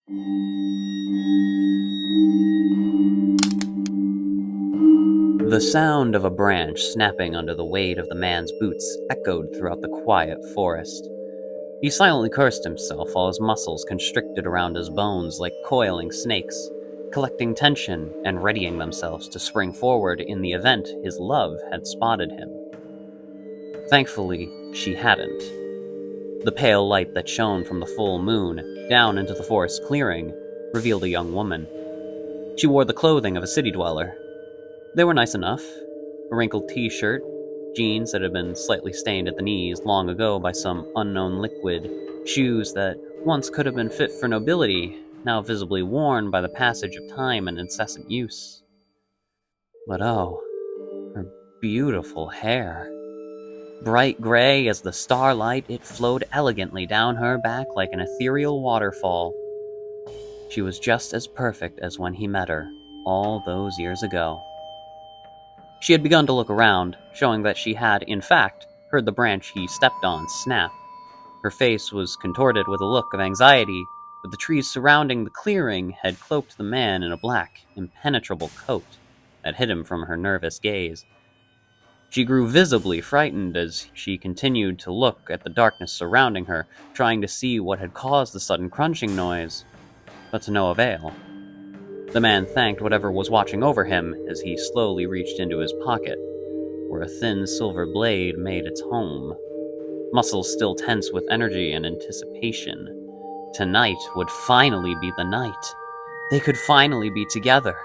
The sound of a branch snapping under the weight of the man's boots echoed throughout the quiet forest. He silently cursed himself while his muscles constricted around his bones like coiling snakes, collecting tension and readying themselves to spring forward in the event his love had spotted him. Thankfully, she hadn't. The pale light that shone from the full moon down into the forest clearing revealed a young woman. She wore the clothing of a city dweller. They were nice enough. A wrinkled t-shirt, jeans that had been slightly stained at the knees long ago by some unknown liquid, shoes that once could have been fit for nobility, now visibly worn by the passage of time and incessant use. But oh, her beautiful hair. Bright gray as the starlight, it flowed elegantly down her back like an ethereal waterfall. She was just as perfect as when he met her, all those years ago. She had begun to look around, showing that she had, in fact, heard the branch he stepped on snap. Her face was contorted with a look of anxiety, but the trees surrounding the clearing had cloaked the man in a black, impenetrable coat that hid him from her nervous gaze. She grew visibly frightened as she continued to look at the darkness surrounding her, trying to see what had caused the sudden crunching noise, but to no avail. The man thanked whatever was watching over him as he slowly reached into his pocket, where a thin silver blade made its home. Muscles still tense with energy and anticipation. Tonight would finally be the night. They could finally be together.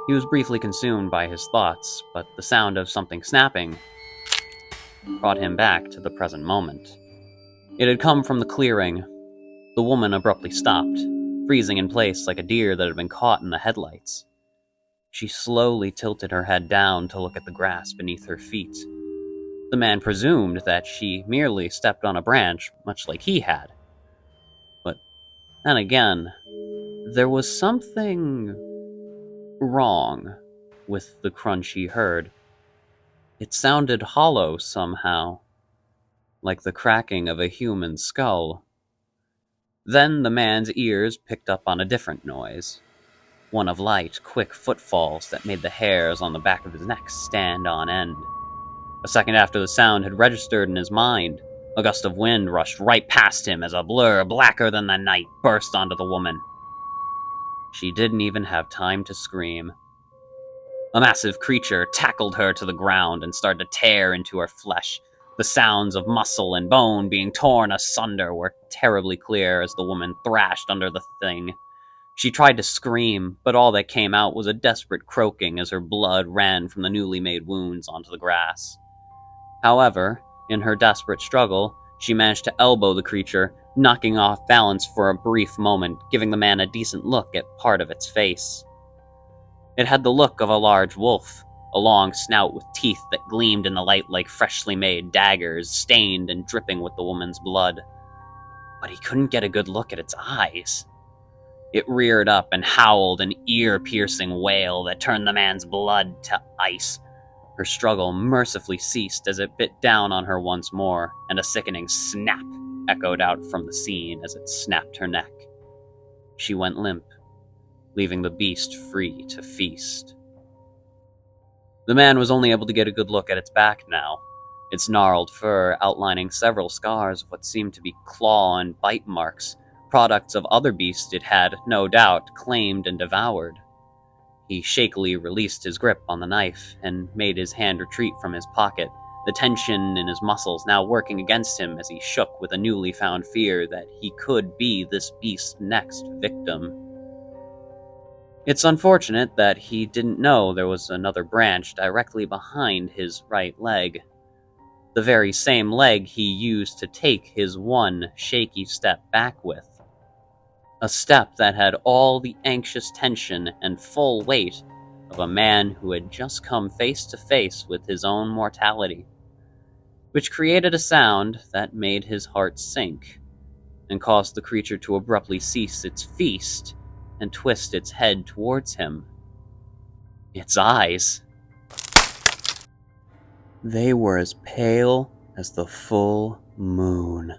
He was briefly consumed by his thoughts, but the sound of something snapping brought him back to the present moment. It had come from the clearing. The woman abruptly stopped, freezing in place like a deer that had been caught in the headlights. She slowly tilted her head down to look at the grass beneath her feet. The man presumed that she merely stepped on a branch, much like he had. But then again, there was something wrong with the crunch he heard. It sounded hollow somehow, like the cracking of a human skull. Then the man's ears picked up on a different noise, one of light, quick footfalls that made the hairs on the back of his neck stand on end. A second after the sound had registered in his mind, a gust of wind rushed right past him as a blur blacker than the night burst onto the woman. She didn't even have time to scream. A massive creature tackled her to the ground and started to tear into her flesh. The sounds of muscle and bone being torn asunder were terribly clear as the woman thrashed under the thing. She tried to scream, but all that came out was a desperate croaking as her blood ran from the newly made wounds onto the grass. However, in her desperate struggle, she managed to elbow the creature, knocking off balance for a brief moment, giving the man a decent look at part of its face. It had the look of a large wolf, a long snout with teeth that gleamed in the light like freshly made daggers, stained and dripping with the woman's blood. But he couldn't get a good look at its eyes. It reared up and howled an ear-piercing wail that turned the man's blood to ice. Her struggle mercifully ceased as it bit down on her once more, and a sickening snap echoed out from the scene as it snapped her neck. She went limp, leaving the beast free to feast. The man was only able to get a good look at its back now, its gnarled fur outlining several scars of what seemed to be claw and bite marks, products of other beasts it had, no doubt, claimed and devoured. He shakily released his grip on the knife and made his hand retreat from his pocket, the tension in his muscles now working against him as he shook with a newly found fear that he could be this beast's next victim. It's unfortunate that he didn't know there was another branch directly behind his right leg. The very same leg he used to take his one shaky step back with. A step that had all the anxious tension and full weight of a man who had just come face to face with his own mortality, which created a sound that made his heart sink and caused the creature to abruptly cease its feast and twist its head towards him. Its eyes, they were as pale as the full moon.